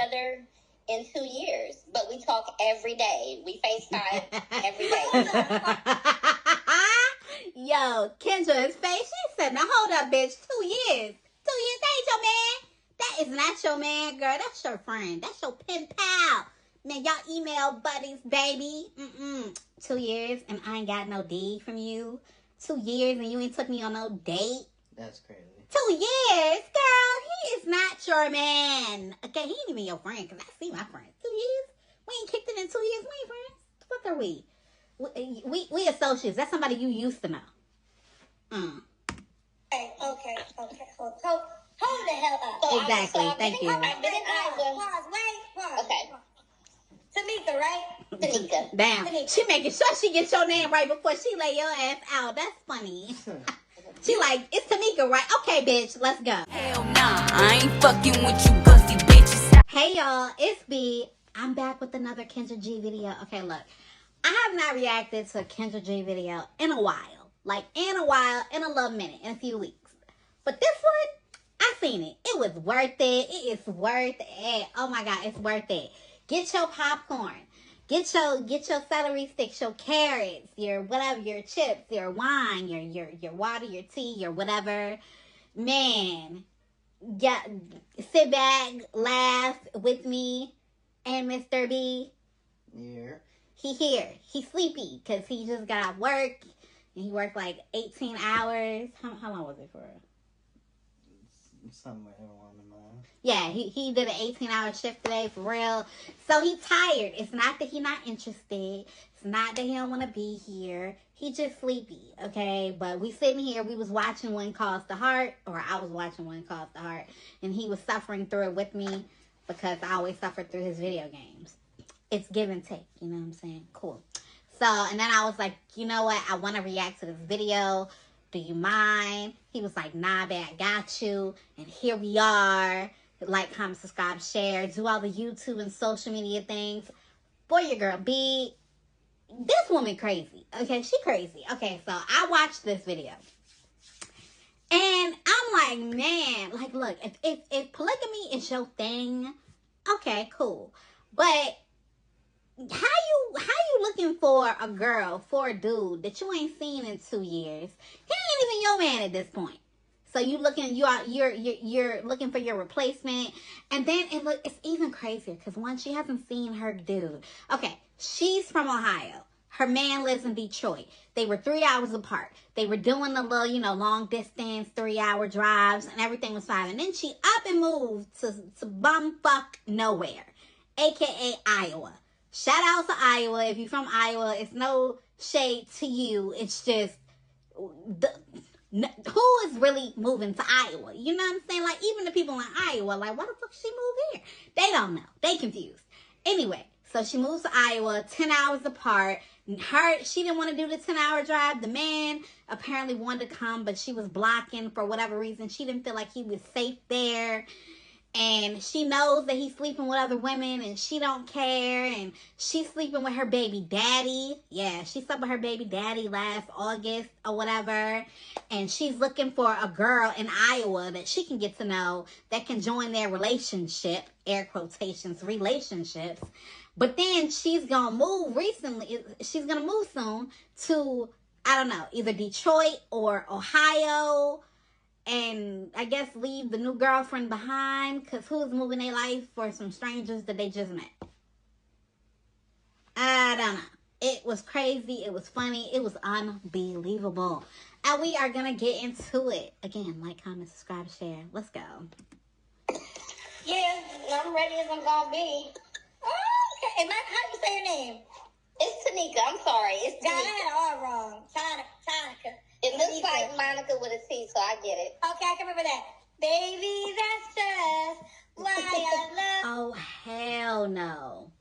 other in 2 years, but we talk every day. We FaceTime every day. Yo, Kendra's face, she said, now hold up, bitch, 2 years. 2 years, that ain't your man. That is not your man, girl. That's your friend. That's your pen pal. Man, y'all email buddies, baby. 2 years, and I ain't got no D from you. 2 years, and you ain't took me on no date. That's crazy. 2 years, girl. He is not your man. Okay, he ain't even your friend, because I see my friends. 2 years? We ain't kicked it in 2 years. We ain't friends. The fuck are we? We associates. That's somebody you used to know. Okay. Hold the hell up. So Exactly. Thank you. Pause. Okay. Tanika, right? Nika. Damn. Tanika. She making sure she gets your name right before she lay your ass out. That's funny. She like, it's Tanika, right? Okay, bitch, let's go. Hell nah, I ain't fucking with you pussy bitches. Hey, y'all, it's B. I'm back with another Kendra G video. Okay, look. I have not reacted to a Kendra G video in a while. Like, in a little minute, in a few weeks. But this one, I seen it. It was worth it. It is worth it. Oh my God, it's worth it. Get your popcorn. Get your celery sticks, your carrots, your whatever, your chips, your wine, your water, your tea, your whatever. Man, sit back, laugh with me and Mr. B. Yeah. He here. He's sleepy because he just got work. And he worked like 18 hours. How long was it for? Somewhere along the line. Yeah, he did an 18-hour shift today, for real. So he's tired. It's not that he's not interested. It's not that he don't want to be here. He just sleepy, okay? But we sitting here. We was watching One Calls the Heart. Or I was watching One Calls the Heart. And he was suffering through it with me. Because I always suffered through his video games. It's give and take. You know what I'm saying? Cool. So, and then I was like, you know what? I want to react to this video. Do you mind? He was like, nah, babe, I got you. And here we are. Like, comment, subscribe, share. Do all the YouTube and social media things. Boy, your girl B. This woman crazy. Okay, she crazy. Okay, so I watched this video. And I'm like, man, like, look, if polygamy is your thing, okay, cool. But how you looking for a girl, for a dude that you ain't seen in 2 years? He ain't even your man at this point. So you're looking for your replacement. And then it's even crazier because one, she hasn't seen her dude. Okay, she's from Ohio. Her man lives in Detroit. They were 3 hours apart. They were doing the little, long distance 3-hour drives and everything was fine. And then she up and moved to bumfuck nowhere, aka Iowa. Shout out to Iowa. If you're from Iowa, it's no shade to you. It's just, who is really moving to Iowa? You know what I'm saying? Like, even the people in Iowa, like, why the fuck she moved here? They don't know. They confused. Anyway, so she moves to Iowa, 10 hours apart. She didn't want to do the 10-hour drive. The man apparently wanted to come, but she was blocking for whatever reason. She didn't feel like he was safe there. And she knows that he's sleeping with other women and she don't care. And she's sleeping with her baby daddy. Yeah, she slept with her baby daddy last August or whatever. And she's looking for a girl in Iowa that she can get to know that can join their relationship, air quotations, relationships. But then she's going to move she's going to move soon to, I don't know, either Detroit or Ohio. And I guess leave the new girlfriend behind. Because who's moving their life for some strangers that they just met? I don't know. It was crazy. It was funny. It was unbelievable. And we are going to get into it. Again, like, comment, subscribe, share. Let's go. Yeah, I'm ready as I'm gonna be. Oh, okay. How do you say your name? It's Tanika. I'm sorry. It's God, I Tanika. had it all wrong. Tonica. It looks like Monica with a T, so I get it. Okay, I can remember that. Baby, that's just why I love. Oh, hell no.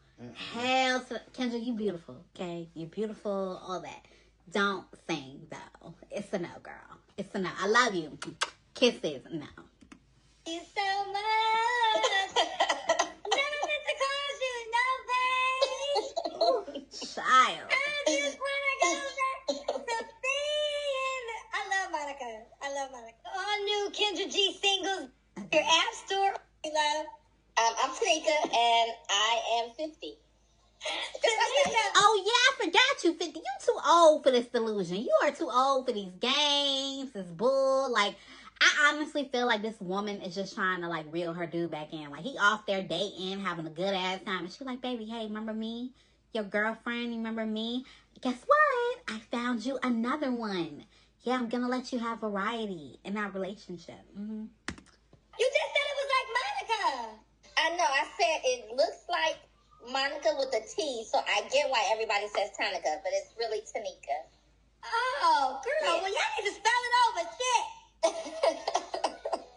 Hell to... Kendra, you beautiful, okay? You're beautiful, all that. Don't sing, though. It's a no, girl. It's a no. I love you. Kisses, no. You so much. Never meant to cause you no pain. Child. I just wanna go back to being. I love Monica. All new Kendra G singles. Your app store. Love. I'm Nika, and I am 50. Oh, yeah, I forgot you 50. You too old for this delusion. You are too old for these games, this bull. Like, I honestly feel like this woman is just trying to, like, reel her dude back in. Like, he off there dating, having a good-ass time. And she's like, baby, hey, remember me? Your girlfriend, you remember me? Guess what? I found you another one. Yeah, I'm going to let you have variety in our relationship. Mm-hmm. You just said it was like Monica. I know. I said it looks like Monica with a T, so I get why everybody says Tonica, but it's really Tanika. Oh, girl, well, y'all need to spell it over. Shit.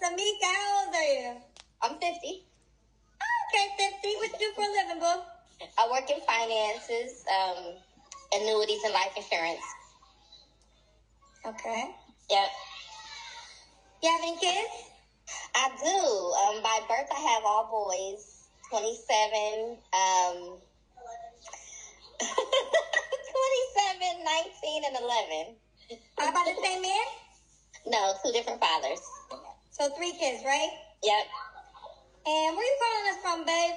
Tamika, how old are you? I'm 50. Okay, 50. What you do for a living, boo? I work in finances, annuities, and life insurance. Okay. Yep. You have any kids? I do. By birth, I have all boys. 27, 27, 19, and 11. How about the same man? No, 2 different fathers. So 3 kids, right? Yep. And where you calling us from, babe?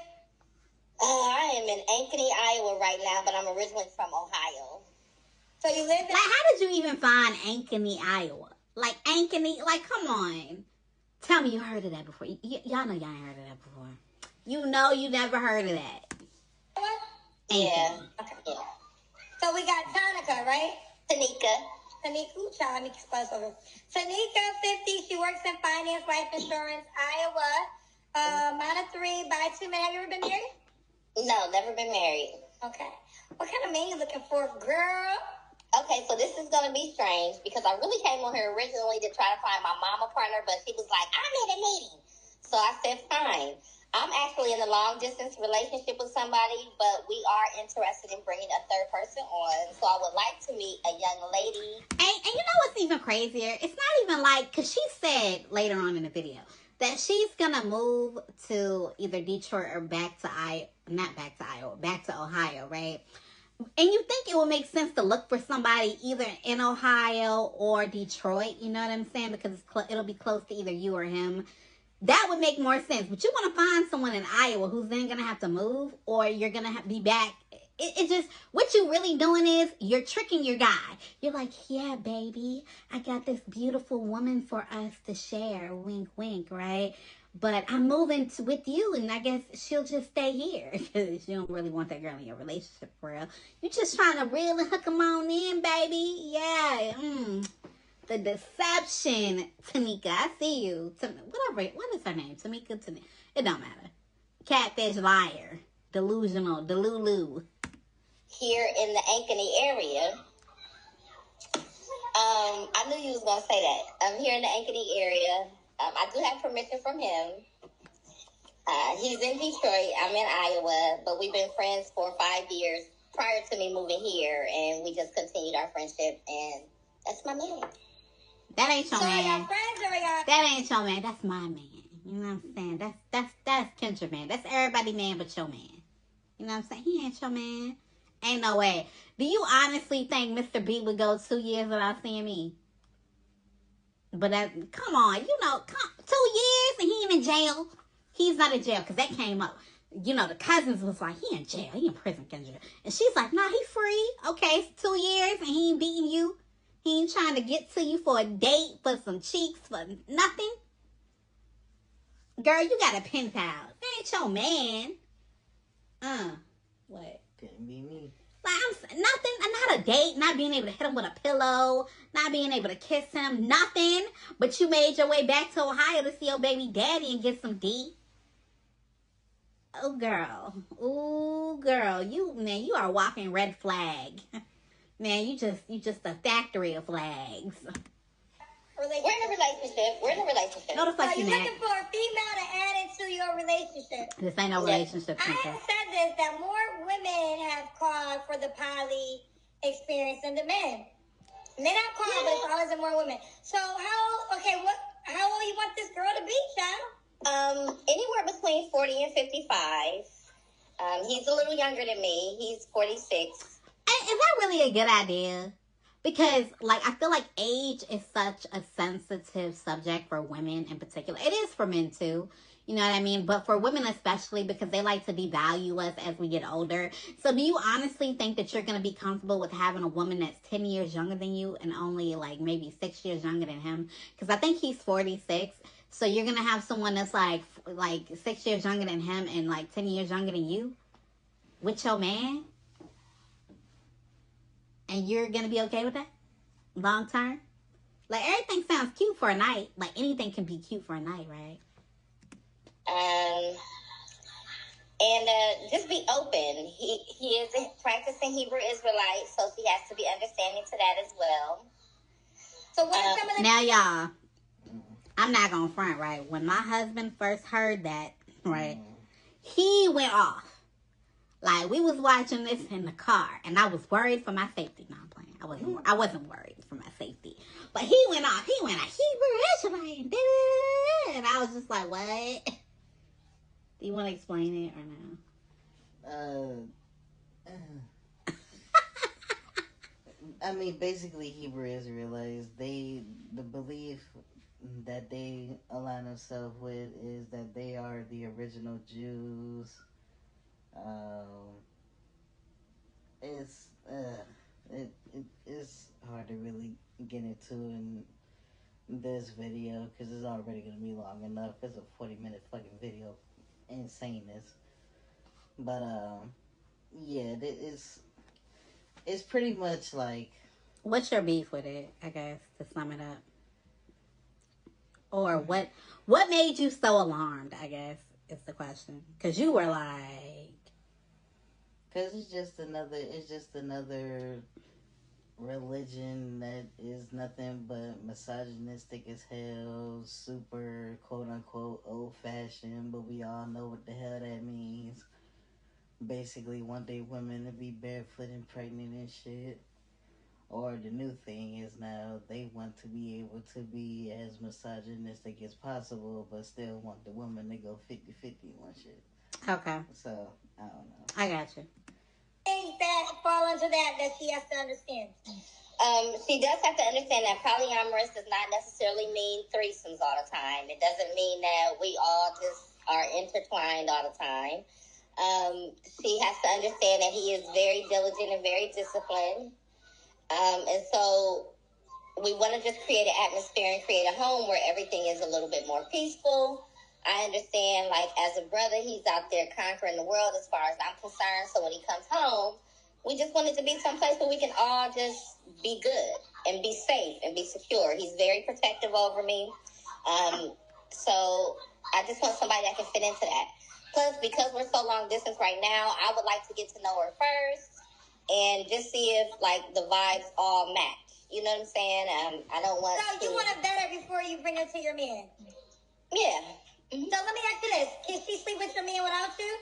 I am in Ankeny, Iowa right now, but I'm originally from Ohio. So you live in... Like, how did you even find Ankeny, Iowa? Like, Ankeny, like, come on. Tell me you heard of that before. Y'all know y'all ain't heard of that before. You know you never heard of that. What? Yeah. Okay. Yeah. So we got Tonica, right? Tanika. Tanika, ooh, child, let me spell this over. Tanika, 50, she works in finance, life insurance, Iowa. Mine 3, by 2 men. Have you ever been married? No, never been married. Okay. What kind of man you looking for, girl? Okay, so this is going to be strange because I really came on here originally to try to find my mama partner, but she was like, I'm in a meeting. So I said, fine. I'm actually in a long-distance relationship with somebody, but we are interested in bringing a third person on. So I would like to meet a young lady. And you know what's even crazier? It's not even like, because she said later on in the video that she's going to move to either Detroit or back to Ohio, right? And you think it would make sense to look for somebody either in Ohio or Detroit, you know what I'm saying? Because it'll be close to either you or him. That would make more sense. But you want to find someone in Iowa who's then going to have to move, or you're going to be back. It just, what you really doing is you're tricking your guy. You're like, yeah, baby, I got this beautiful woman for us to share. Wink, wink, right? But I'm moving with you, and I guess she'll just stay here because you don't really want that girl in your relationship for real. You're just trying to really hook them on in, baby. Yeah. The deception, Tanika. I see you. Whatever. What is her name? Tamika. It don't matter. Catfish, liar, delusional, delulu. Here in the Ankeny area. I knew you was going to say that. I'm here in the Ankeny area. I do have permission from him. He's in Detroit. I'm in Iowa, but we've been friends for 5 years prior to me moving here, and we just continued our friendship, and that's my man. That ain't your man. Y'all friends or y'all... That ain't your man. That's my man. You know what I'm saying? That's Kendra man. That's everybody man but your man. You know what I'm saying? He ain't your man. Ain't no way. Do you honestly think Mr. B would go 2 years without seeing me? But come on, 2 years and he ain't in jail. He's not in jail because that came up. You know, the cousins was like, he in jail, he in prison, Kendra. And she's like, nah, he free. Okay, 2 years and he ain't beating you. He ain't trying to get to you for a date, for some cheeks, for nothing. Girl, you got a penthouse. That ain't your man. What? Couldn't be me. Like, nothing, not a date, not being able to hit him with a pillow, not being able to kiss him, nothing. But you made your way back to Ohio to see your baby daddy and get some D. Oh, girl. Ooh, girl. You are a walking red flag. Man, you just a factory of flags. We're in a relationship. No, the fuck So you you're not. looking for a female to add into your relationship. This ain't no relationship. I have said this, that more women have called for the poly experience than the men. Men have called, but it's always the more women. So how old you want this girl to be, child? Anywhere between 40 and 55. He's a little younger than me. He's 46. Is that really a good idea? Because, like, I feel like age is such a sensitive subject for women in particular. It is for men, too. You know what I mean? But for women especially, because they like to devalue us as we get older. So do you honestly think that you're going to be comfortable with having a woman that's 10 years younger than you and only, like, maybe 6 years younger than him? Because I think he's 46. So you're going to have someone that's, like 6 years younger than him and, like, 10 years younger than you with your man? And you're going to be okay with that? Long term? Like, everything sounds cute for a night. Like, anything can be cute for a night, right? Just be open. He is a practicing Hebrew Israelite, so he has to be understanding to that as well. So what are some of the... Now, y'all, I'm not going to front, right? When my husband first heard that, right, he went off. Like, we was watching this in the car, and I was worried for my safety. No, I'm playing. I wasn't worried for my safety. But he went off. He went a Hebrew Israelite. And I was just like, what? Do you want to explain it or no? I mean, basically, Hebrew Israelites, the belief that they align themselves with is that they are the original Jews. It's hard to really get into in this video because it's already going to be long enough. It's a 40-minute fucking video. Insaneness. But, yeah, it's pretty much like... What's your beef with it, I guess, to sum it up? Or what made you so alarmed, I guess, is the question. Because you were like... Because it's just another religion that is nothing but misogynistic as hell, super quote-unquote old-fashioned, but we all know what the hell that means. Basically want they women to be barefoot and pregnant and shit. Or the new thing is now they want to be able to be as misogynistic as possible, but still want the woman to go 50-50 on shit. Okay. So, I don't know. I got you. Things that fall into that she has to understand. She does have to understand that polyamorous does not necessarily mean threesomes all the time. It doesn't mean that we all just are intertwined all the time. She has to understand that he is very diligent and very disciplined. And so we want to just create an atmosphere and create a home where everything is a little bit more peaceful. I understand, like, as a brother, he's out there conquering the world as far as I'm concerned. So when he comes home, we just want it to be someplace where we can all just be good and be safe and be secure. He's very protective over me. So I just want somebody that can fit into that. Plus, because we're so long distance right now, I would like to get to know her first and just see if, like, the vibes all match. You know what I'm saying? I don't want So you want to vet her before you bring her to your man? Yeah. Mm-hmm. So let me ask you this. Can she sleep with your man without you?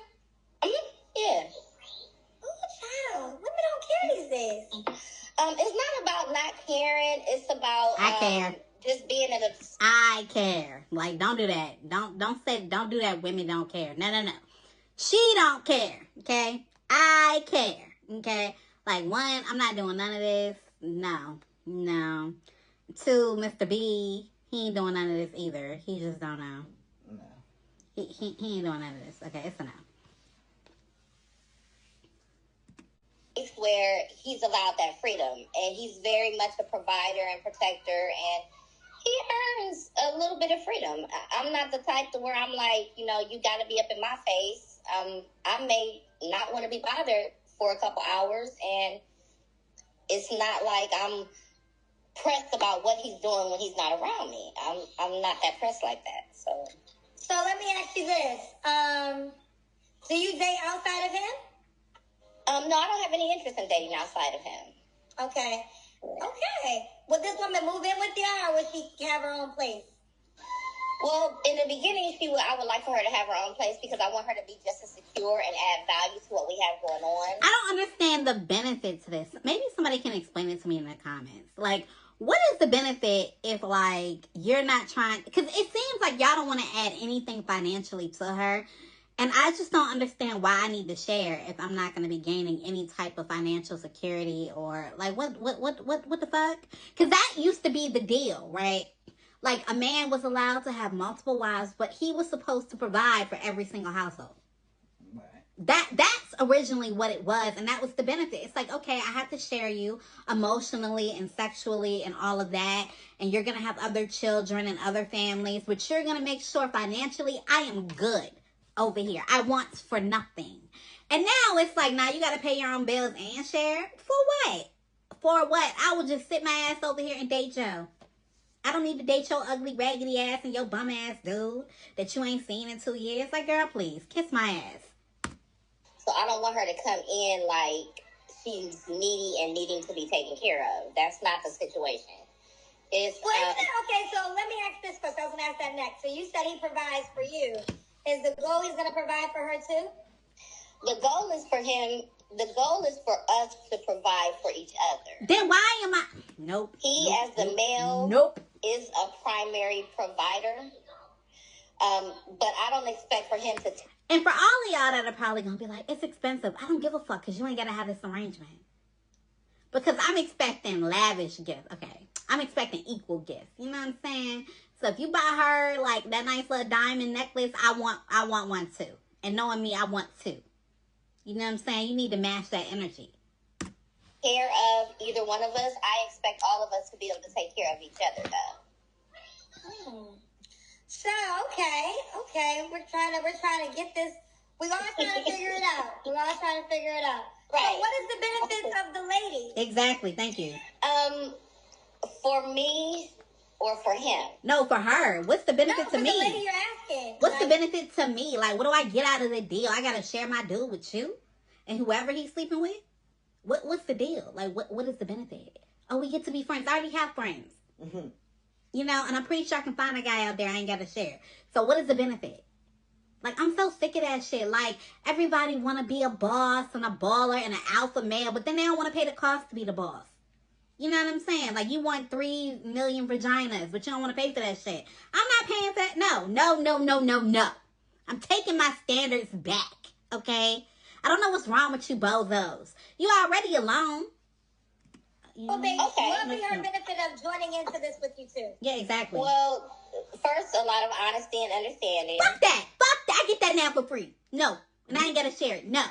Mm-hmm. Yeah. Oh, child. Women don't care these days. It's not about not caring. It's about... I care. Just being in a... I care. Like, don't do that. Don't do that. Women don't care. No. She don't care. Okay? I care. Okay? Like, one, I'm not doing none of this. No. Two, Mr. B, he ain't doing none of this either. He just don't know. No. He ain't doing none of this. Okay, it's a no. Where he's allowed that freedom, and he's very much a provider and protector, and he earns a little bit of freedom. I'm not the type to where I'm like, you got to be up in my face. I may not want to be bothered for a couple hours, and it's not like I'm pressed about what he's doing when he's not around me. I'm not that pressed like that. So let me ask you this: do you date outside of him? No, I don't have any interest in dating outside of him. Okay. Would this woman move in with you, or would she have her own place? Well, in the beginning, I would like for her to have her own place because I want her to be just as secure and add value to what we have going on. I don't understand the benefit to this. Maybe somebody can explain it to me in the comments. Like, what is the benefit if, like, you're not trying... Because it seems like y'all don't want to add anything financially to her. And I just don't understand why I need to share if I'm not going to be gaining any type of financial security or like what the fuck? Because that used to be the deal, right? Like a man was allowed to have multiple wives, but he was supposed to provide for every single household. That's originally what it was, and that was the benefit. It's like, okay, I have to share you emotionally and sexually and all of that, and you're gonna have other children and other families, but you're gonna make sure financially I am good over here. I want for nothing. And now it's like, now you gotta pay your own bills and share? For what? For what? I will just sit my ass over here and date Joe. I don't need to date your ugly, raggedy ass and your bum ass dude that you ain't seen in 2 years. Like, girl, please, kiss my ass. So I don't want her to come in like she's needy and needing to be taken care of. That's not the situation. It's okay, so let me ask this first. I was going to ask that next. So you said he provides for you. Is the goal he's going to provide for her too? The goal is for him. The goal is for us to provide for each other. Then why am I? Nope. He, as the male, is a primary provider. But I don't expect for him to. And for all of y'all that are probably going to be like, it's expensive. I don't give a fuck because you ain't got to have this arrangement. Because I'm expecting lavish gifts. Okay. I'm expecting equal gifts. You know what I'm saying? So if you buy her like that nice little diamond necklace, I want one too. And knowing me, I want two. You know what I'm saying? You need to match that energy. Care of either one of us. I expect all of us to be able to take care of each other though. So, okay, we're trying to get this. We're all trying to figure it out. Right. So, what is the benefits of the lady? Exactly. Thank you. For me or for him? No, for her. What's the benefit to me? The lady you're asking. What's the benefit to me? Like, what do I get out of the deal? I gotta share my dude with you and whoever he's sleeping with. What's the deal? Like, what is the benefit? Oh, we get to be friends. I already have friends. Mm-hmm. You know, and I'm pretty sure I can find a guy out there I ain't got to share. So what is the benefit? Like, I'm so sick of that shit. Like, everybody want to be a boss and a baller and an alpha male, but then they don't want to pay the cost to be the boss. You know what I'm saying? Like, you want 3 million vaginas, but you don't want to pay for that shit. I'm not paying for that. No. I'm taking my standards back, okay? I don't know what's wrong with you bozos. You already alone. Well, baby, what would be her benefit of joining into this with you too? Yeah, exactly. Well, first, a lot of honesty and understanding. Fuck that. I get that now for free. No. And I ain't got to share it. No.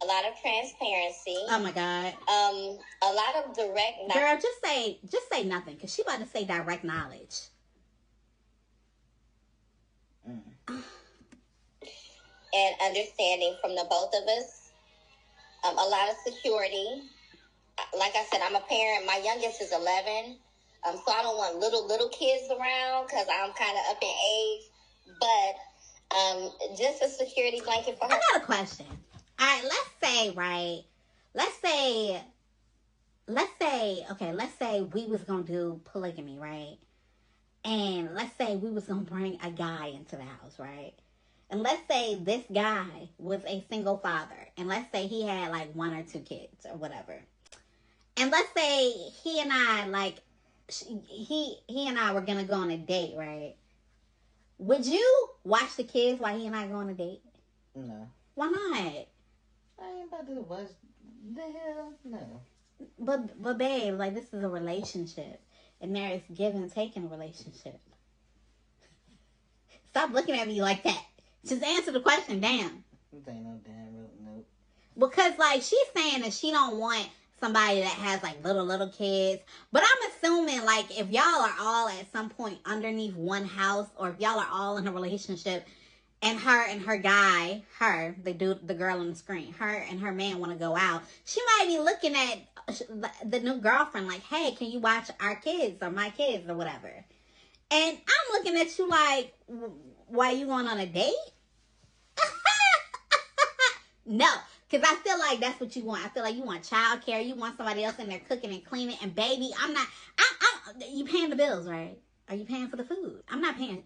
A lot of transparency. Oh, my God. A lot of direct knowledge. Girl, just say nothing, because she about to say direct knowledge. And understanding from the both of us. A lot of security. Like I said, I'm a parent. My youngest is 11. So I don't want little kids around because I'm kind of up in age. But just a security blanket for her. I got a question. All right, let's say we was going to do polygamy, right? And let's say we was going to bring a guy into the house, right? And let's say this guy was a single father. And let's say he had like 1 or 2 kids or whatever. And let's say he and I were going to go on a date, right? Would you watch the kids while he and I go on a date? No. Why not? I ain't about to watch the hell. No. But babe, like, this is a relationship. And there is give and take in a relationship. Stop looking at me like that. Just answer the question, damn. This ain't no damn nope. Because, like, she's saying that she don't want somebody that has like little kids, but I'm assuming like if y'all are all at some point underneath one house, or if y'all are all in a relationship and her guy, the girl on the screen, her and her man want to go out, she might be looking at the new girlfriend like, hey, can you watch our kids or my kids or whatever? And I'm looking at you like, why you going on a date? No. Because I feel like that's what you want. I feel like you want childcare. You want somebody else in there cooking and cleaning. And baby, you paying the bills, right? Are you paying for the food? I'm not paying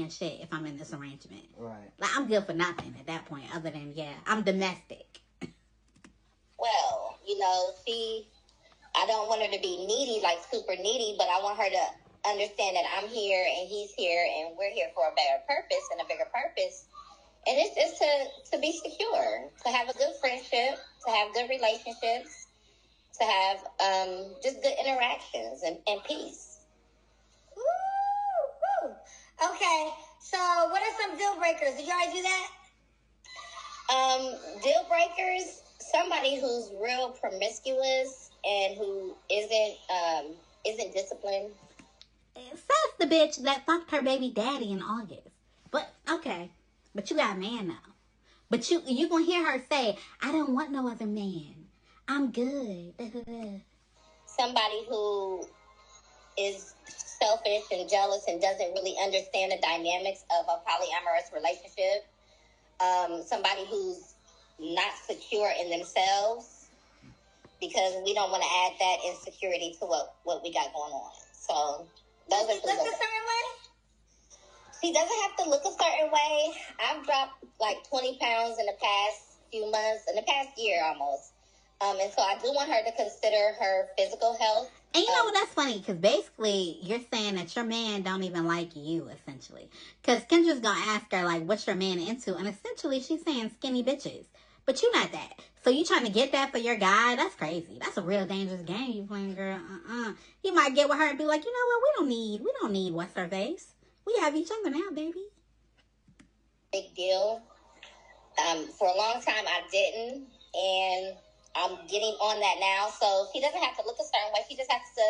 shit if I'm in this arrangement. Right. Like, I'm good for nothing at that point, other than, I'm domestic. Well, I don't want her to be needy, like super needy, but I want her to understand that I'm here and he's here and we're here for a better purpose and a bigger purpose. And it's just to be secure, to have a good friendship, to have good relationships, to have just good interactions and peace. Woo, woo. Okay, so what are some deal breakers? Did you already do that? Deal breakers, somebody who's real promiscuous and who isn't disciplined. Says the bitch that fucked her baby daddy in August. But okay, but you got a man now. But you gonna hear her say, "I don't want no other man. I'm good." Somebody who is selfish and jealous and doesn't really understand the dynamics of a polyamorous relationship. Somebody who's not secure in themselves, because we don't want to add that insecurity to what we got going on. So those are look a certain way? She doesn't have to look a certain way. I've dropped like 20 pounds in the past few months, in the past year almost. And so I do want her to consider her physical health. And you know what, that's funny, because basically you're saying that your man don't even like you, essentially. Because Kendra's going to ask her, like, what's your man into? And essentially she's saying skinny bitches. But you're not that. So you trying to get that for your guy? That's crazy. That's a real dangerous game you playing, girl. He might get with her and be like, you know what, we don't need what's her face. We have each other now, baby. Big deal. For a long time I didn't, and I'm getting on that now. So she doesn't have to look a certain way. She just has to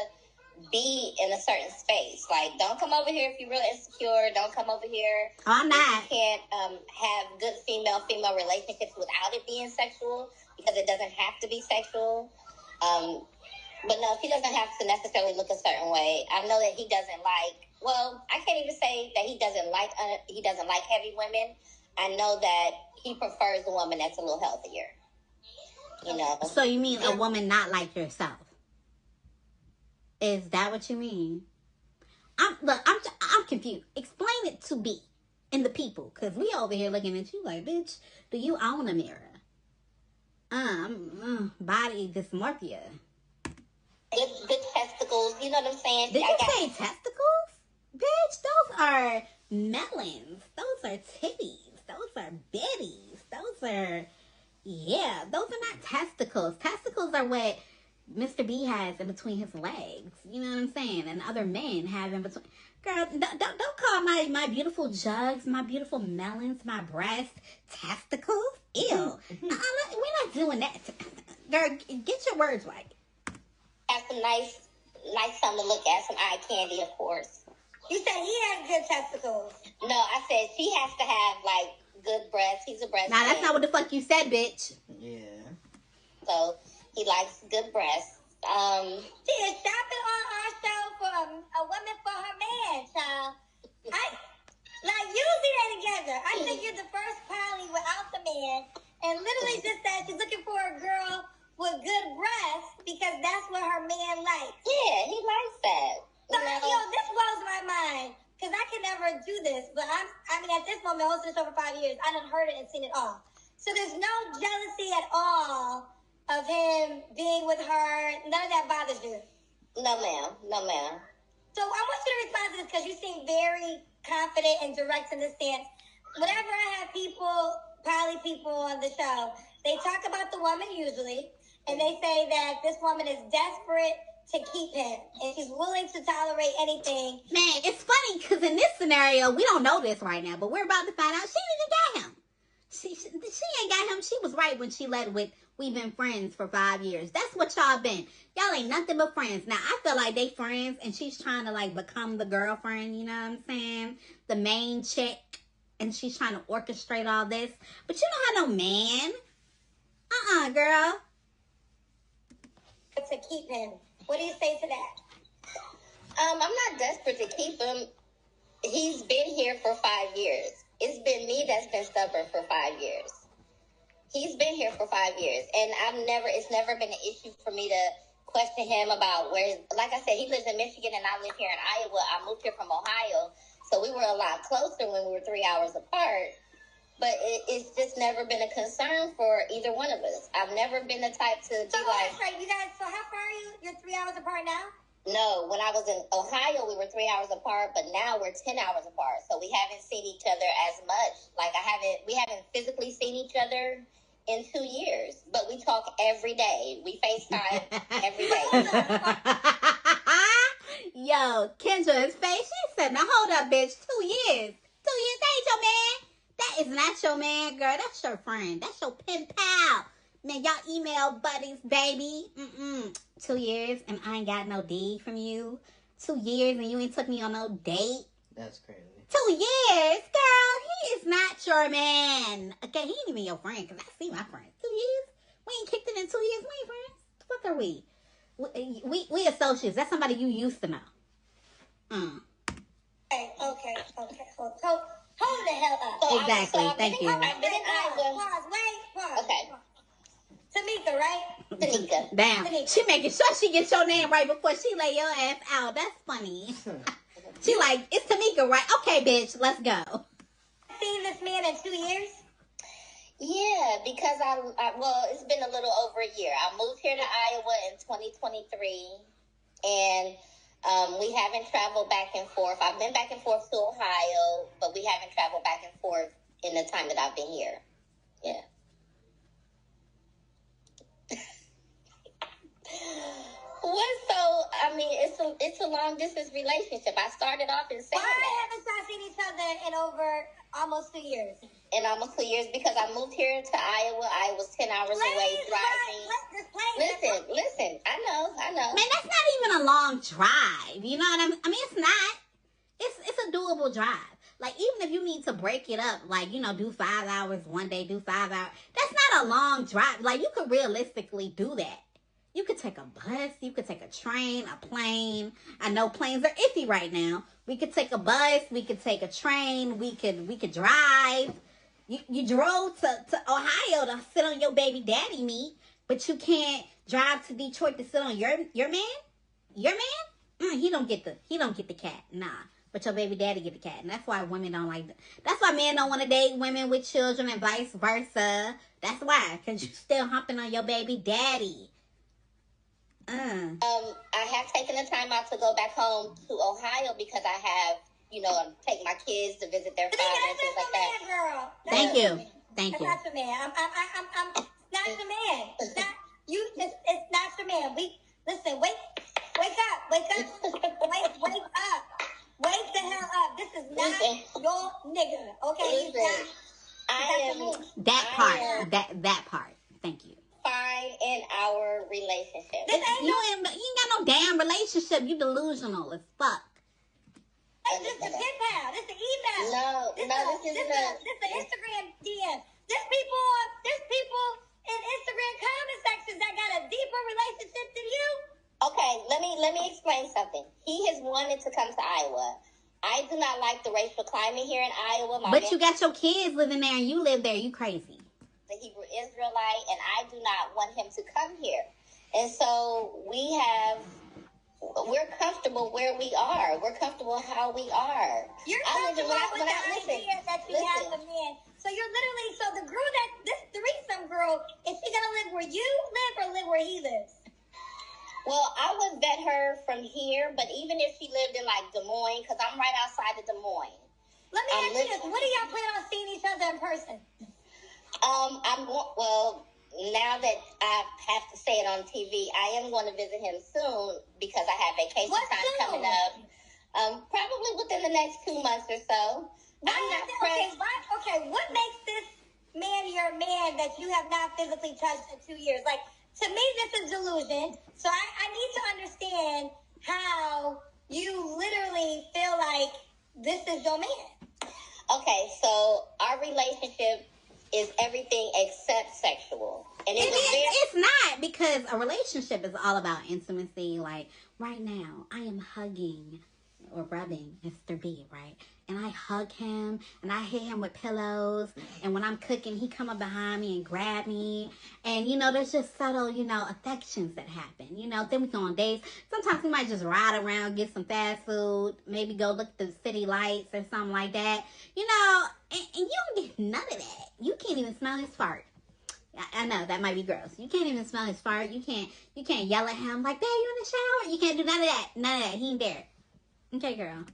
be in a certain space. Like, don't come over here if you're real insecure. Don't come over here. I'm not. You can't have good female-female relationships without it being sexual, because it doesn't have to be sexual. But no, she doesn't have to necessarily look a certain way. I know that he doesn't like, well, I can't even say that he doesn't like heavy women. I know that he prefers a woman that's a little healthier. You know. So you mean a woman not like yourself? Is that what you mean? I'm confused. Explain it to me and the people, because we over here looking at you like, bitch, do you own a mirror? Body dysmorphia. Good testicles, you know what I'm saying? Did you say testicles? Bitch, those are melons. Those are titties. Those are bitties. Those are not testicles. Testicles are what Mr. B has in between his legs. You know what I'm saying? And other men have in between. Girl, don't call my beautiful jugs, my beautiful melons, my breasts, testicles. Ew. We're not doing that. Girl, get your words right. Have some nice something to look at, some eye candy, of course. You said he has good testicles. No, I said she has to have, like, good breasts. He's a breast Nah, that's not what the fuck you said, bitch. Yeah. So, he likes good breasts. She is shopping on our show for a woman for her man, child. You see that together. I think you're the first poly without the man, and literally just said she's looking for a girl with good breasts because that's what her man likes. Yeah, he likes that. So, this blows my mind, because I can never do this, but at this moment, hosting this over 5 years, I done heard it and seen it all. So there's no jealousy at all of him being with her. None of that bothers you. No, ma'am. No, ma'am. So I want you to respond to this, because you seem very confident and direct in this stance. Whenever I have poly people on the show, they talk about the woman usually, and they say that this woman is desperate to keep him, and she's willing to tolerate anything. Man, it's funny, because in this scenario, we don't know this right now, but we're about to find out she even got him. She ain't got him. She was right when she led with, we've been friends for 5 years. That's what y'all been. Y'all ain't nothing but friends. Now, I feel like they friends, and she's trying to, like, become the girlfriend, you know what I'm saying? The main chick, and she's trying to orchestrate all this. But you don't have no man. Girl. To keep him. What do you say to that? I'm not desperate to keep him. He's been here for 5 years. It's been me that's been stubborn for 5 years. He's been here for 5 years, and it's never been an issue for me to question him about where, like I said, he lives in Michigan and I live here in Iowa. I moved here from Ohio, so we were a lot closer when we were 3 hours apart. But it's just never been a concern for either one of us. I've never been the type to be like... Right, you guys, so how far are you? You're 3 hours apart now? No, when I was in Ohio, we were 3 hours apart, but now we're 10 hours apart. So we haven't seen each other as much. Like we haven't physically seen each other in 2 years, but we talk every day. We FaceTime every day. Yo, Kendra's face, she said, now hold up, bitch, 2 years. 2 years, that ain't your man. That is not your man, girl. That's your friend. That's your pen pal. Man, y'all email buddies, baby. 2 years and I ain't got no D from you. 2 years and you ain't took me on no date. That's crazy. 2 years, girl. He is not your man. Okay, he ain't even your friend because I see my friend. 2 years? We ain't kicked it in 2 years. We ain't friends. The fuck are we? We associates. That's somebody you used to know. Okay. Hold the hell up. So Exactly. Thank you. I've been in Iowa. Pause. Okay. Tamika, right? Tanika. Damn. She making sure she gets your name right before she lay your ass out. That's funny. She like, it's Tamika, right? Okay, bitch, let's go. Seen this man in 2 years? Yeah, because well, it's been a little over a year. I moved here to Iowa in 2023, and we haven't traveled back and forth. I've been back and forth to Ohio, but we haven't traveled back and forth in the time that I've been here. Yeah. It's a long distance relationship. I started off in saying Why that. haven't y'all seen each other in over almost 2 years? In almost 2 years, because I moved here to Iowa. I was 10 hours away driving. Listen. I know. Man, that's not even a long drive. You know what I mean? I mean, it's not. It's a doable drive. Like, even if you need to break it up, like, you know, do 5 hours one day, do 5 hours. That's not a long drive. Like, you could realistically do that. You could take a bus. You could take a train, a plane. I know planes are iffy right now. We could take a bus. We could take a train. We could drive. You drove to Ohio to sit on your baby daddy meat, but you can't drive to Detroit to sit on your man. Your man? He don't get the cat. Nah. But your baby daddy get the cat. And that's why women don't like that. That's why men don't want to date women with children and vice versa. That's why. Because you still humping on your baby daddy. I have taken the time out to go back home to Ohio because I have, take my kids to visit their father and things like that. Girl. Thank you. That's not your man. I'm not your man. It's not you. It's not your man. Listen. Wake up. Wake up. Wake the hell up. This is not your nigga. Okay. That part. Thank you. Fine in our relationship. You ain't got no damn relationship. You delusional as fuck. This is the pen pal. This is the email. This is the Instagram DM. There's people in Instagram comment sections that got a deeper relationship than you. Okay, let me explain something. He has wanted to come to Iowa. I do not like the racial climate here in Iowa. But you got your kids living there and you live there. You crazy. The Hebrew Israelite, and I do not want him to come here. And so we're comfortable where we are. We're comfortable how we are. You're comfortable with the idea that you have a man. So you're literally, this threesome girl, is she going to live where you live or live where he lives? Well, I would vet her from here, but even if she lived in like Des Moines, because I'm right outside of Des Moines. Let me ask you this. When do y'all plan on seeing each other in person? Now that I have to say it on TV, I am going to visit him soon because I have vacation time coming up. Probably within the next 2 months or so. Okay, what makes this man your man that you have not physically touched in 2 years? Like, to me, this is delusion. So I need to understand how you literally feel like this is your man. Okay, so our relationship is everything except sexual. And it's not, because a relationship is all about intimacy. Like, right now, I am hugging or rubbing Mr. B, right? And I hug him, and I hit him with pillows, and when I'm cooking, he come up behind me and grab me, and, there's just subtle, affections that happen, then we go on dates. Sometimes we might just ride around, get some fast food, maybe go look at the city lights or something like that, and you don't get none of that. You can't even smell his fart. I know that might be gross. You can't even smell his fart. You can't yell at him like, "Babe, you in the shower?" You can't do none of that. None of that. He ain't there. Okay, girl.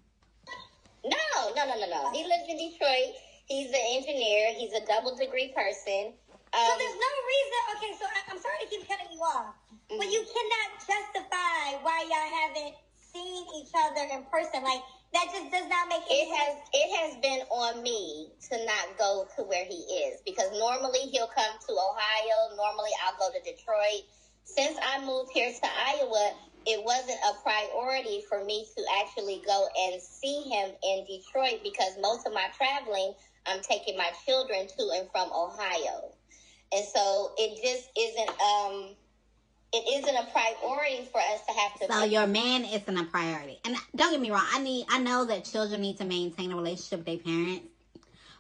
No. He lives in Detroit. He's an engineer. He's a double degree person. So there's no reason. Okay, so I'm sorry to keep cutting you off, but you cannot justify why y'all haven't seen each other in person. Like, that just does not make any sense. It has been on me to not go to where he is, because normally he'll come to Ohio. Normally I'll go to Detroit. Since I moved here to Iowa, it wasn't a priority for me to actually go and see him in Detroit, because most of my traveling, I'm taking my children to and from Ohio. And so it just isn't a priority for us to have to. So your man isn't a priority. And don't get me wrong, I know that children need to maintain a relationship with their parents.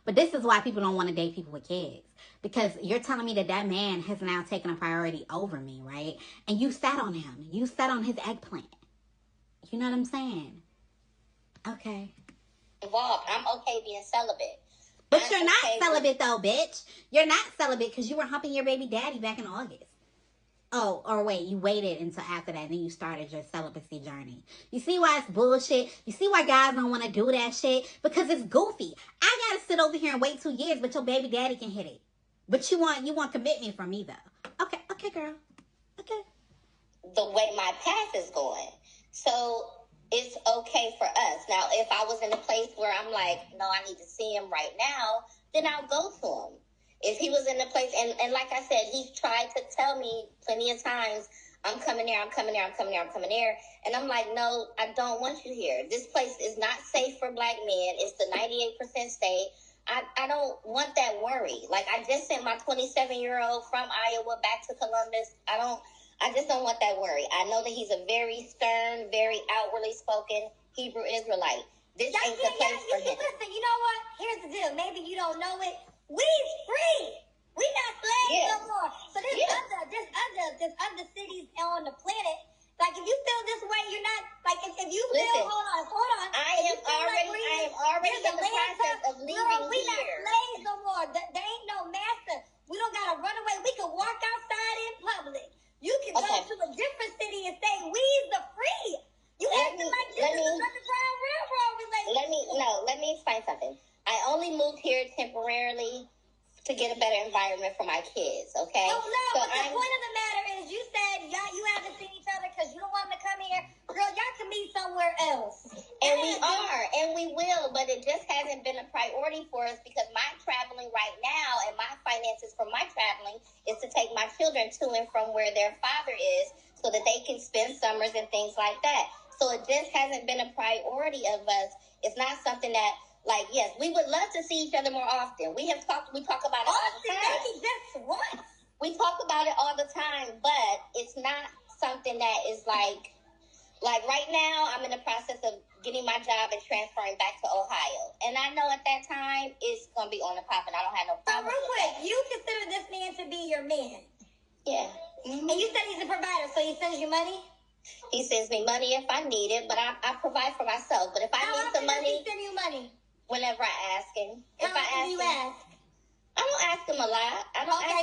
But this is why people don't want to date people with kids. Because you're telling me that man has now taken a priority over me, right? And you sat on him. You sat on his eggplant. You know what I'm saying? Okay. Involved. I'm okay being celibate. But you're not celibate though, bitch. You're not celibate because you were humping your baby daddy back in August. Oh, or wait, you waited until after that and then you started your celibacy journey. You see why it's bullshit? You see why guys don't want to do that shit? Because it's goofy. I gotta sit over here and wait 2 years, but your baby daddy can hit it. But you want commitment from me though. Okay, girl. Okay. The way my path is going. So it's okay for us. Now, if I was in a place where I'm like, no, I need to see him right now, then I'll go to him. If he was in a place, and like I said, he's tried to tell me plenty of times, I'm coming there. And I'm like, no, I don't want you here. This place is not safe for black men. It's the 98% state. I don't want that worry. Like, I just sent my 27-year-old from Iowa back to Columbus. I just don't want that worry. I know that he's a very stern, very outwardly spoken Hebrew Israelite. This ain't the place for him. Listen, you know what? Here's the deal. Maybe you don't know it. We's free. We not slaves no more. So there's other cities on the planet. Like, if you feel this way, you're not, like, if you feel, hold on. I am already in the process of leaving here. We not slaves no more. There ain't no master. We don't gotta run away. We can walk outside in public. You can go to a different city and say, we's the free. You acting like this is an Underground Railroad relationship. Let me explain something. I only moved here temporarily to get a better environment for my kids, okay? Oh, no, so but the point of the matter is, you said you haven't seen each other because you don't want them to come here. Girl, y'all can meet somewhere else. And we are, and we will, but it just hasn't been a priority for us because my traveling right now and my finances for my traveling is to take my children to and from where their father is so that they can spend summers and things like that. So it just hasn't been a priority of us. It's not something that, like, yes, we would love to see each other more often. We talk about it all the time. Maybe just once. We talk about it all the time, but it's not something that is like right now, I'm in the process of getting my job and transferring back to Ohio. And I know at that time, it's going to be on the pop, and I don't have no problem real quick, you consider this man to be your man? Yeah. Mm-hmm. And you said he's a provider, so he sends you money? He sends me money if I need it, but I provide for myself. But if I need some money... How often does he send you money? Whenever I ask him. How often do you ask? I don't ask him a lot.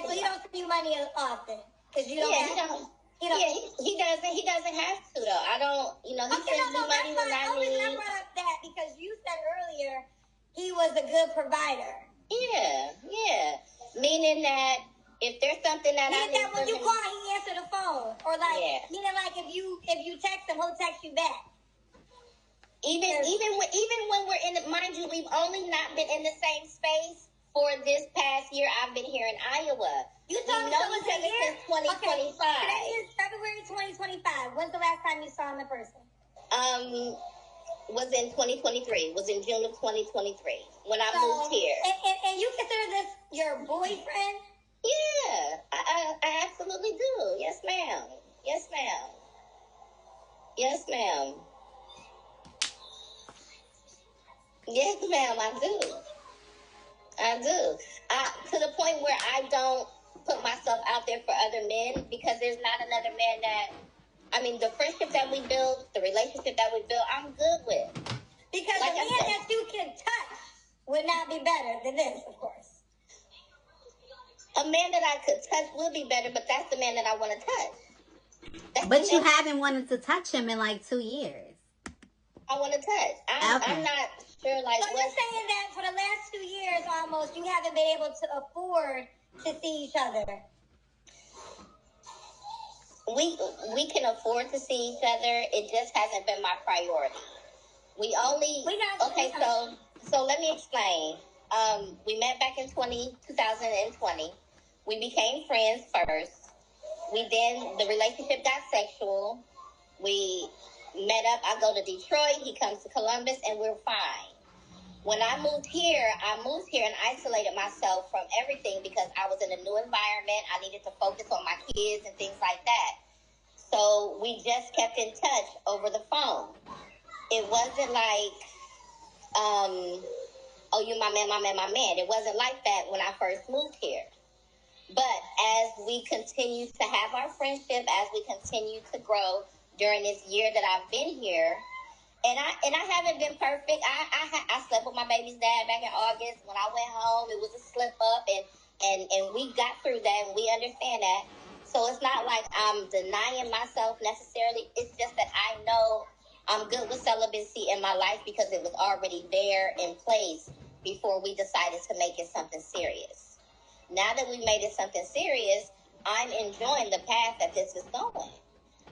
So you don't send you money often? Because you don't ask? He doesn't have to, though. I don't, he sends me money when I need. I brought up that because you said earlier he was a good provider. Yeah. Meaning that if there's something that I need that when you call, he answer the phone. Or meaning like if you text him, he'll text you back. Even when we're in it, mind you, we've only not been in the same space for this past year. I've been here in Iowa. You told me so was a year? Since 2025. Okay, today is February 2025. When's the last time you saw him in person? Was in 2023. Was in June of 2023 when I moved here. And you consider this your boyfriend? Yeah, I absolutely do. Yes, ma'am. Yes, ma'am. Yes, ma'am. Yes, ma'am, I do. To the point where I don't put myself out there for other men because there's not another man the friendship that we build, the relationship that we build, I'm good with. Because like a man that you can touch would not be better than this, of course. A man that I could touch would be better, but that's the man that I want to touch. But you haven't wanted to touch him in like 2 years. I want to touch. I'm not sure, like, so you're saying that for the last 2 years almost, you haven't been able to afford to see each other. We can afford to see each other. It just hasn't been my priority. So let me explain. We met back in 2020. We became friends first. The relationship got sexual. We met up. I go to Detroit. He comes to Columbus, and we're fine. When I moved here and isolated myself from everything because I was in a new environment. I needed to focus on my kids and things like that. So we just kept in touch over the phone. It wasn't like, oh, you my man, my man, my man. It wasn't like that when I first moved here. But as we continue to have our friendship, as we continue to grow during this year that I've been here, and I haven't been perfect. I slept with my baby's dad back in August. When I went home, it was a slip up, and we got through that, and we understand that. So it's not like I'm denying myself necessarily. It's just that I know I'm good with celibacy in my life because it was already there in place before we decided to make it something serious. Now that we made it something serious, I'm enjoying the path that this is going.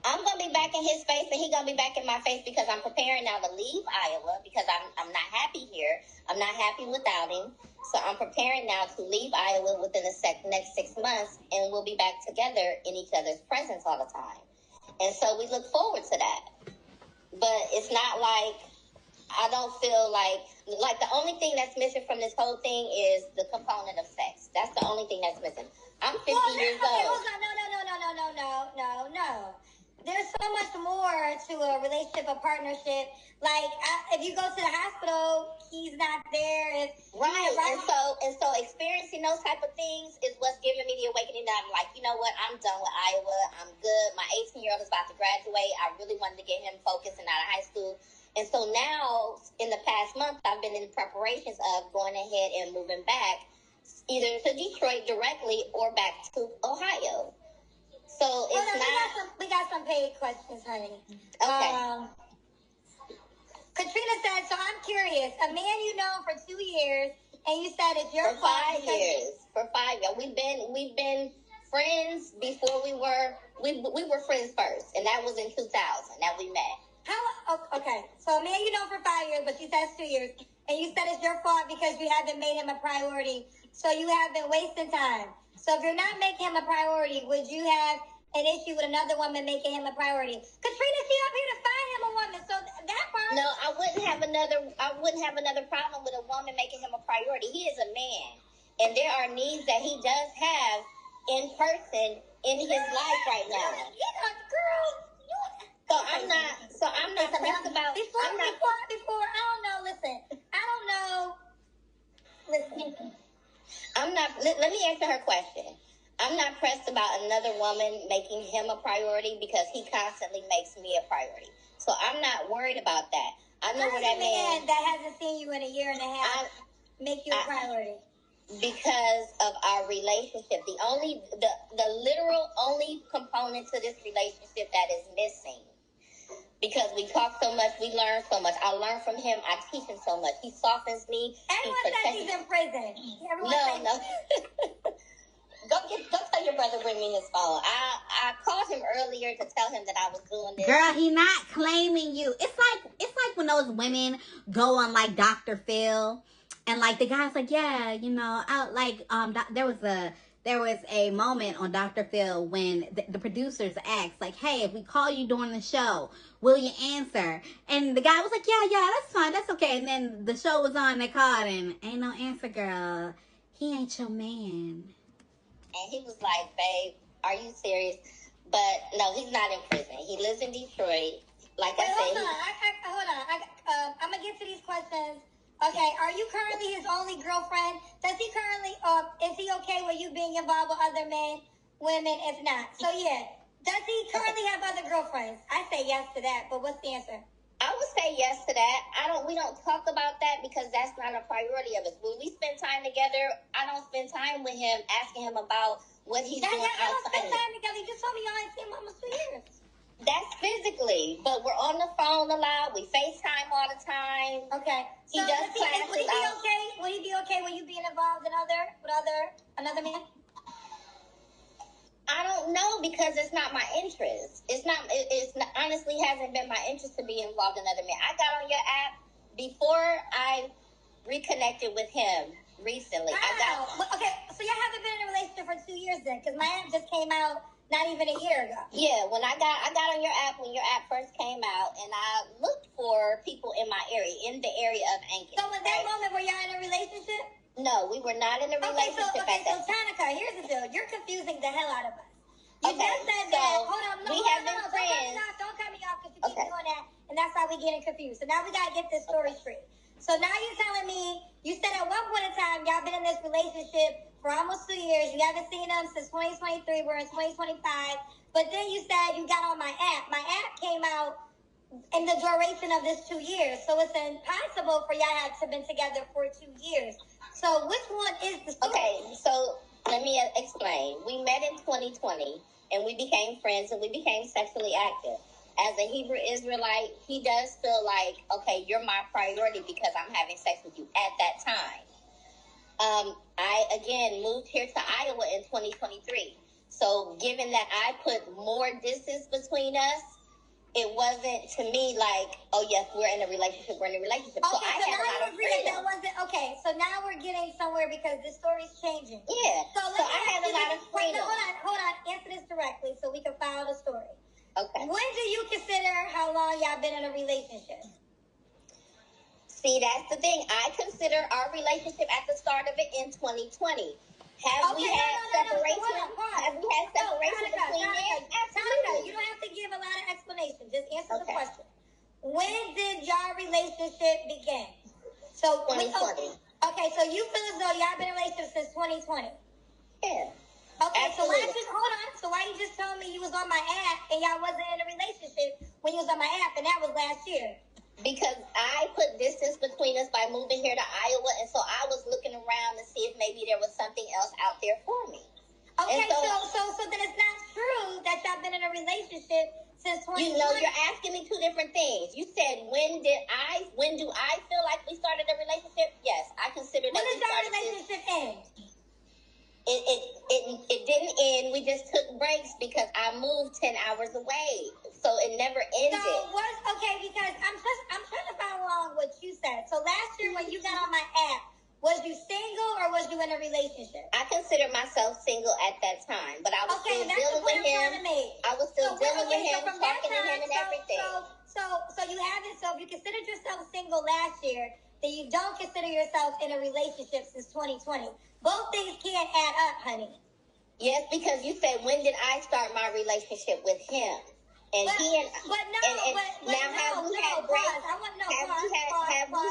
I'm going to be back in his face and he's going to be back in my face because I'm preparing now to leave Iowa because I'm not happy here. I'm not happy without him. So I'm preparing now to leave Iowa within the next 6 months, and we'll be back together in each other's presence all the time. And so we look forward to that. But it's not like I don't feel like the only thing that's missing from this whole thing is the component of sex. That's the only thing that's missing. I'm 50 years old. No. There's so much more to a relationship, a partnership. Like, if you go to the hospital, he's not there. Right. And so experiencing those type of things is what's giving me the awakening that I'm like, you know what? I'm done with Iowa. I'm good. My 18-year-old is about to graduate. I really wanted to get him focused and out of high school. And so now, in the past month, I've been in preparations of going ahead and moving back, either to Detroit directly or back to Ohio. So we got some paid questions, honey. Okay. Katrina said, so I'm curious, a man you know for 2 years, and you said it's your fault. For 5 years. We've been friends before we were friends first, and that was in 2000 that we met. Okay, so a man you know for 5 years, but you said it's 2 years, and you said it's your fault because you haven't made him a priority, so you have been wasting time. So if you're not making him a priority, would you have an issue with another woman making him a priority? Katrina, she up here to find him a woman, so that part. No, I wouldn't have another problem with a woman making him a priority. He is a man, and there are needs that he does have in person in his life right now. So I'm not pressed about. Before, I don't know. Listen, I don't know. Listen. Let me answer her question. I'm not pressed about another woman making him a priority because he constantly makes me a priority. So I'm not worried about that. I know where that man that hasn't seen you in a year and a half make you a priority. Because of our relationship. The literal only component to this relationship that is missing. Because we talk so much, we learn so much. I learn from him. I teach him so much. He softens me. Everyone says he's in prison. No. Go tell your brother bring me his phone. I called him earlier to tell him that I was doing this. Girl, he not claiming you. It's like when those women go on like Dr. Phil, and like the guy's like, yeah, you know, there was a moment on Dr. Phil when the producers asked, like, hey, if we call you during the show, will you answer? And the guy was like, yeah, that's fine, that's okay. And then the show was on, they called, and ain't no answer, girl. He ain't your man. And he was like, babe, are you serious? But no, he's not in prison. He lives in Detroit. Like I said. Hold on. I'm going to get to these questions. Okay, are you currently his only girlfriend? Does he currently, is he okay with you being involved with other men, women, if not? So yeah, does he currently have other girlfriends? I say yes to that, but what's the answer? I would say yes to that. We don't talk about that because that's not a priority of us. When we spend time together, I don't spend time with him asking him about what he's doing I don't outside. spend time together. You just told me y'all ain't seen him almost 2 years. That's physically, but we're on the phone a lot. We FaceTime all the time. Okay. He does classes. Would he be okay? Would he be okay with you being involved in another man? I don't know because it's not my interest. It's not. Honestly hasn't been my interest to be involved in other men. I got on your app before I reconnected with him recently. Wow. Okay, so y'all haven't been in a relationship for 2 years then, because my app just came out not even a year ago. Yeah, when I got on your app when your app first came out, and I looked for people in my area, in the area of Ankeny. So in that moment, were y'all in a relationship? No, we were not in a relationship. So Tanika, here's the deal. You're confusing the hell out of us. You just said so that. Hold on, friends. Don't cut me off because you keep doing that, and that's how we getting confused. So now we gotta get this story straight. So now you're telling me you said at one point in time y'all been in this relationship for almost 2 years. You haven't seen them since 2023. We're in 2025. But then you said you got on my app. My app came out in the duration of this 2 years. So it's impossible for y'all to have been together for 2 years. So which one is the story? Okay, so let me explain. We met in 2020, and we became friends, and we became sexually active. As a Hebrew Israelite, he does feel like, okay, you're my priority because I'm having sex with you at that time. I, again, moved here to Iowa in 2023. So given that I put more distance between us, it wasn't to me like, oh, yes, we're in a relationship. So I had a lot of freedom. Okay, so now we're getting somewhere because this story's changing. Yeah. So I had a lot of freedom. Hold on. Answer this directly so we can follow the story. Okay. When do you consider how long y'all been in a relationship? See, that's the thing. I consider our relationship at the start of it in 2020. Have we had separation? Have we had separation between them? Absolutely. You don't have to give a lot of explanation. Just answer the question. When did y'all relationship begin? So 2020. Okay, so you feel as though y'all been in a relationship since 2020? Yeah. Okay, absolutely. So why you just told me you was on my app and y'all wasn't in a relationship when you was on my app, and that was last year? Because I put distance between us by moving here to Iowa, and so I was looking around to see if maybe there was something else out there for me. Okay, so then it's not true that y'all been in a relationship since 2020. You know, you're asking me two different things. You said, when do I feel like we started a relationship? Yes, I consider that. When did our relationship end? It didn't end. We just took breaks because I moved 10 hours away. So it never ended. Because I'm trying to follow along what you said. So last year when you got on my app, was you single or was you in a relationship? I consider myself single at that time, but I was still dealing with him. I was still dealing with him, talking to him and everything. So you haven't. So if you considered yourself single last year, then you don't consider yourself in a relationship since 2020. Both things can't add up, honey. Yes, because you said, when did I start my relationship with him? And have we had breaks? Have we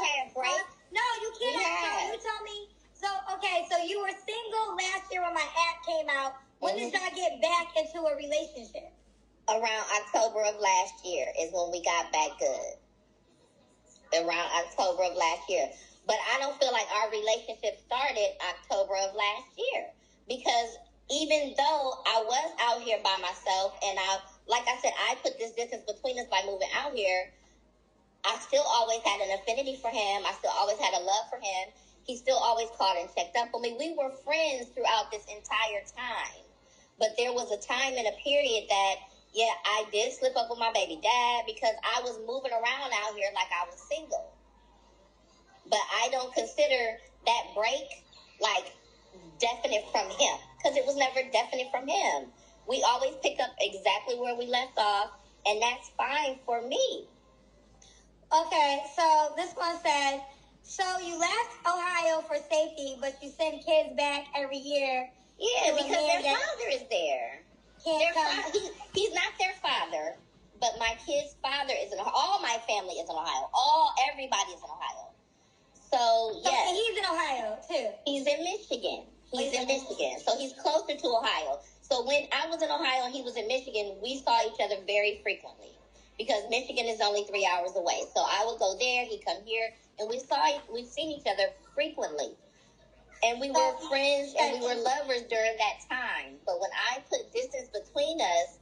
had breaks? No, you cannot. So you told me. So you were single last year when my app came out. When did y'all get back into a relationship? Around October of last year is when we got back good. Around October of last year. But I don't feel like our relationship started October of last year. Because even though I was out here by myself, and like I said, I put this distance between us by moving out here, I still always had an affinity for him. I still always had a love for him. He still always called and checked up on me. We were friends throughout this entire time. But there was a time and a period that, yeah, I did slip up with my baby dad because I was moving around out here like I was single. But I don't consider that break like definite from him because it was never definite from him. We always pick up exactly where we left off, and that's fine for me. Okay, so this one said, so you left Ohio for safety, but you send kids back every year. Yeah, because their father is there. He's not their father, but my kid's father is in Ohio. All my family is in Ohio. Everybody is in Ohio. So, yes. And he's in Ohio, too. He's in Michigan. He's in Michigan. So he's closer to Ohio. So when I was in Ohio and he was in Michigan, we saw each other very frequently. because Michigan is only 3 hours away. So I would go there, he'd come here, and we've seen each other frequently. And we were friends and we were lovers during that time. But when I put distance between us,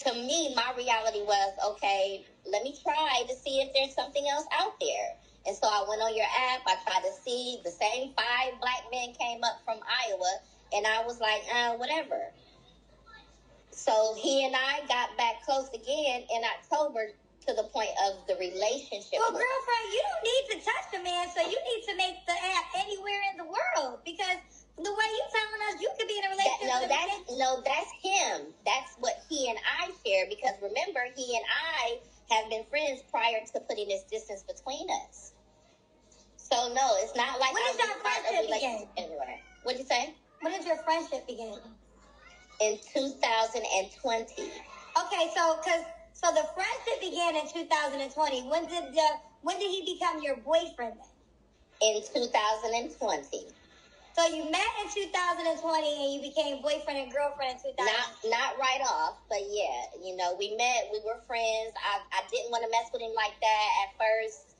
to me, my reality was, okay, let me try to see if there's something else out there. And so I went on your app. I tried to see. The same 5 black men came up from Iowa. And I was like, whatever. So he and I got back close again in October to the point of the relationship. Well, girlfriend, you don't need to touch the man, so you need to make the app anywhere in the world, because the way you telling us, you could be in a relationship. That's him. That's what he and I share, because remember, he and I have been friends prior to putting this distance between us. So no, it's not like when did your friendship begin? Anywhere. What'd you say? When did your friendship begin? In 2020. Okay, so the friendship began in 2020. When did he become your boyfriend then? In 2020. So you met in 2020 and you became boyfriend and girlfriend in 2020. Not right off, but yeah, we met, we were friends. I didn't want to mess with him like that at first.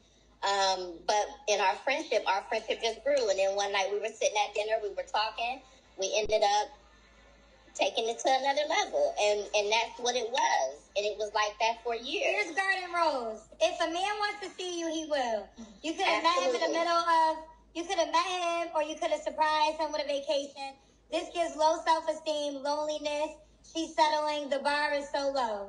But in our friendship just grew. And then one night we were sitting at dinner, we were talking, we ended up taking it to another level, and that's what it was, and it was like that for years. Here's Garden Rose. If a man wants to see you, he will. You could have met him in the middle of. You could have met him, or you could have surprised him with a vacation. This gives low self-esteem, loneliness. She's settling. The bar is so low.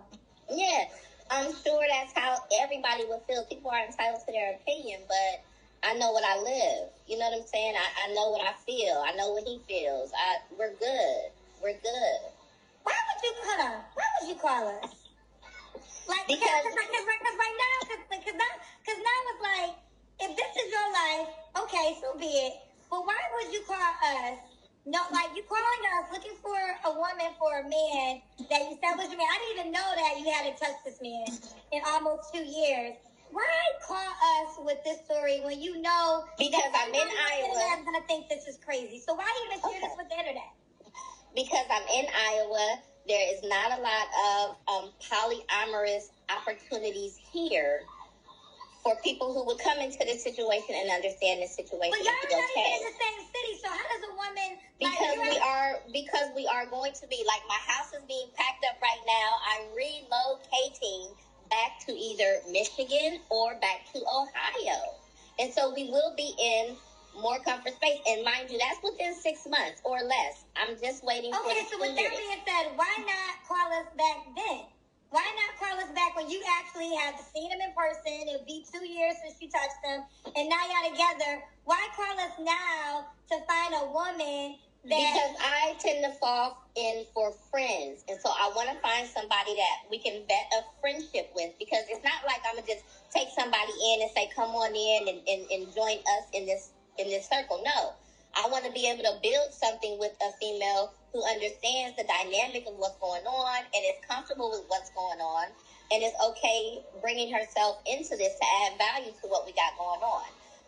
Yeah, I'm sure that's how everybody would feel. People are entitled to their opinion, but I know what I live. You know what I'm saying? I know what I feel. I know what he feels. We're good. We're good. Why would you call us? Like, because right now, because now it's like, if this is your life, okay, so be it. But why would you call us? No, like, you calling us looking for a woman for a man that you said was your man. I didn't even know that you hadn't touched this man in almost 2 years. Why call us with this story when you know? Because I'm in Iowa. I'm gonna think this is crazy. So why even share this with the internet? Because I'm in Iowa, there is not a lot of polyamorous opportunities here for people who would come into this situation and understand this situation. But y'all are not even in the same city, so how does a woman? Because we are going to be, like, my house is being packed up right now. I'm relocating back to either Michigan or back to Ohio, and so we will be in more comfort space. And mind you, that's within 6 months or less. I'm just waiting for the 2 years. Okay, so with that being said, why not call us back then? Why not call us back when you actually have seen him in person? It'll be 2 years since you touched him, and now y'all together. Why call us now to find a woman that... Because I tend to fall in for friends. And so I want to find somebody that we can vet a friendship with. Because it's not like I'm going to just take somebody in and say, come on in and join us in this circle. No, I want to be able to build something with a female who understands the dynamic of what's going on and is comfortable with what's going on and is okay bringing herself into this to add value to what we got going on.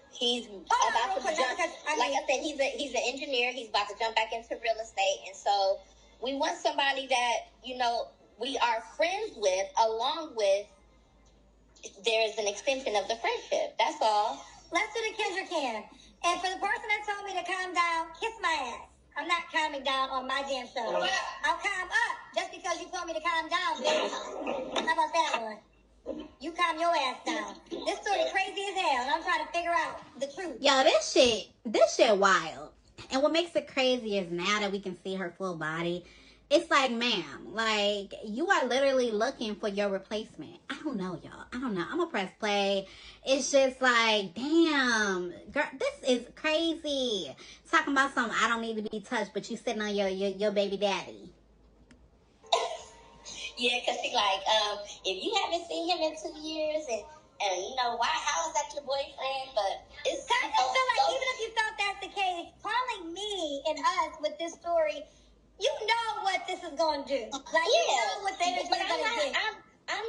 He's about to jump. Like I said, he's an engineer. He's about to jump back into real estate, and so we want somebody that we are friends with, along with there's an extension of the friendship. That's all. Let's do the Kendra can. And for the person that told me to calm down, kiss my ass. I'm not calming down on my damn show. I'll calm up just because you told me to calm down, bitch. How about that one? You calm your ass down. This story crazy as hell, and I'm trying to figure out the truth. Yo, this shit wild. And what makes it crazy is now that we can see her full body, it's like, ma'am, like, you are literally looking for your replacement. I don't know, y'all. I don't know. I'm gonna press play. It's just like, damn, girl, this is crazy. Talking about something I don't need to be touched, but you sitting on your baby daddy. Yeah, because she like, if you haven't seen him in 2 years, and how is that your boyfriend? But it's kind of feel like even if you thought that's the case, calling me and us with this story, you know what this is going to do. Like, you know what the energy is going to do. I'm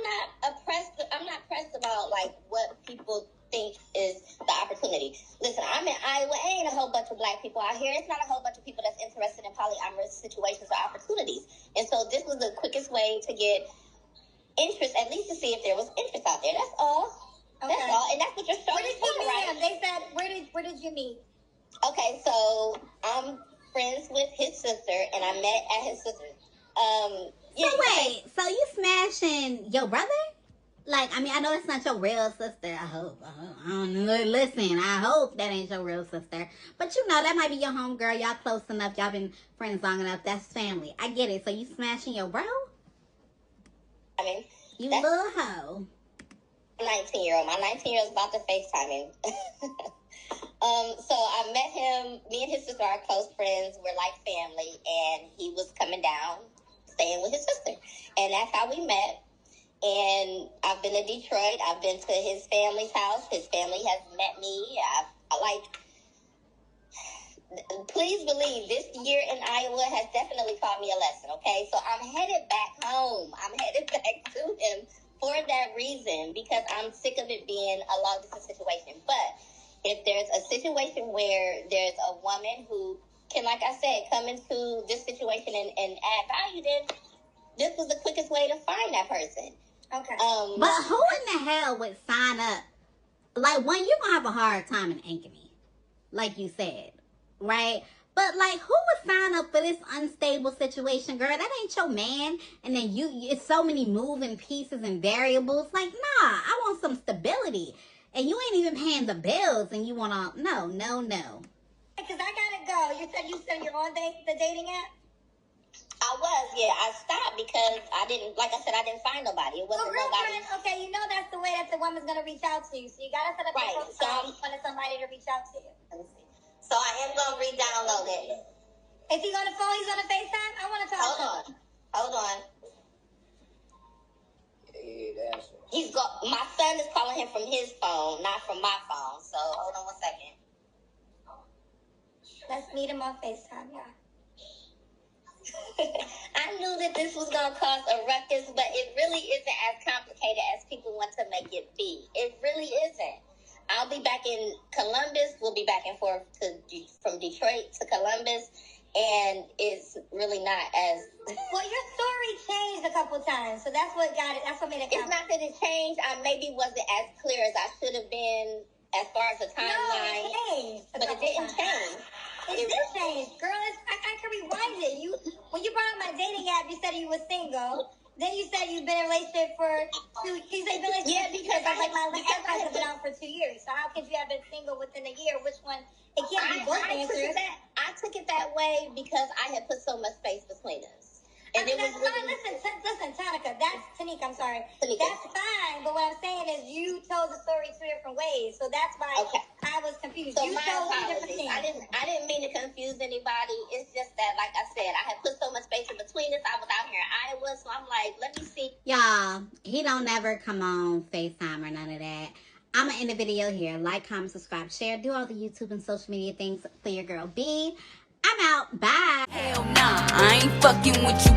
not pressed about, like, what people think is the opportunity. Listen, I'm in Iowa. Ain't a whole bunch of black people out here. It's not a whole bunch of people that's interested in polyamorous situations or opportunities. And so this was the quickest way to get interest, at least to see if there was interest out there. That's all. Okay. That's all. And that's what your story Where did you meet right? him? They said, where did you meet? Okay, so I'm friends with his sister, and I met at his sister's. So wait, so you smashing your brother? Like, I mean, I know it's not your real sister. I hope. I don't know. Listen, I hope that ain't your real sister. But you know, that might be your homegirl. Y'all close enough. Y'all been friends long enough. That's family. I get it. So you smashing your bro? I mean, you little hoe. 19-year-old. My 19-year-old is about to FaceTime him. So I met him. Me and his sister are close friends. We're like family. And he was coming down, staying with his sister. And that's how we met. And I've been to Detroit. I've been to his family's house. His family has met me. Please believe this year in Iowa has definitely taught me a lesson, okay? So I'm headed back home. I'm headed back to him for that reason, because I'm sick of it being a long-distance situation. But if there's a situation where there's a woman who can, like I said, come into this situation and add value, then this was the quickest way to find that person. Okay. But who in the hell would sign up? Like, one, you're going to have a hard time in Ankeny, like you said, right? But, like, who would sign up for this unstable situation, girl? That ain't your man. And then it's so many moving pieces and variables. Like, nah, I want some stability. And you ain't even paying the bills, and you want to, no. Because I got to go. You said you're on the dating app? I was, yeah. I stopped because I didn't find nobody. It wasn't nobody. Okay, you know that's the way that the woman's going to reach out to you. So you got to set up right. a profile for somebody to reach out to you. Let me see. So I am going to re-download it. Is he on the phone? He's on the FaceTime? I want to talk to him. Hold on. My son is calling him from his phone, not from my phone. So hold on 1 second. Let's meet him on FaceTime, yeah. I knew that this was going to cause a ruckus, but it really isn't as complicated as people want to make it be. It really isn't. I'll be back in Columbus. We'll be back and forth from Detroit to Columbus, and it's really not as... Well, your story changed a couple times, so that's what got it. That's what made it. It's not that it changed. I maybe wasn't as clear as I should have been as far as the timeline. No, it changed. But it didn't change. It did change, girl. I can rewind it. When you brought up my dating app, you said you were single. Then you said you've been in a relationship for 2 years. You said you've been in a relationship because my ex-husband has been out for 2 years. So how could you have been single within a year? Which one? It can't be both answers. I took it that way because I had put so much space between us. And I mean, that's fine. Listen, Tanika. Tanika, I'm sorry. Tanika. That's fine. But what I'm saying is you told the story 2 different ways. So that's why I was confused. So you my told apologies. I didn't mean to confuse anybody. It's just that, like I said, I had put so much space in between us. I was out here in Iowa, so I'm like, let me see. Y'all, he don't never come on FaceTime or none of that. I'm going to end the video here. Like, comment, subscribe, share. Do all the YouTube and social media things for your girl B. I'm out. Bye. Hell nah, I ain't fucking with you,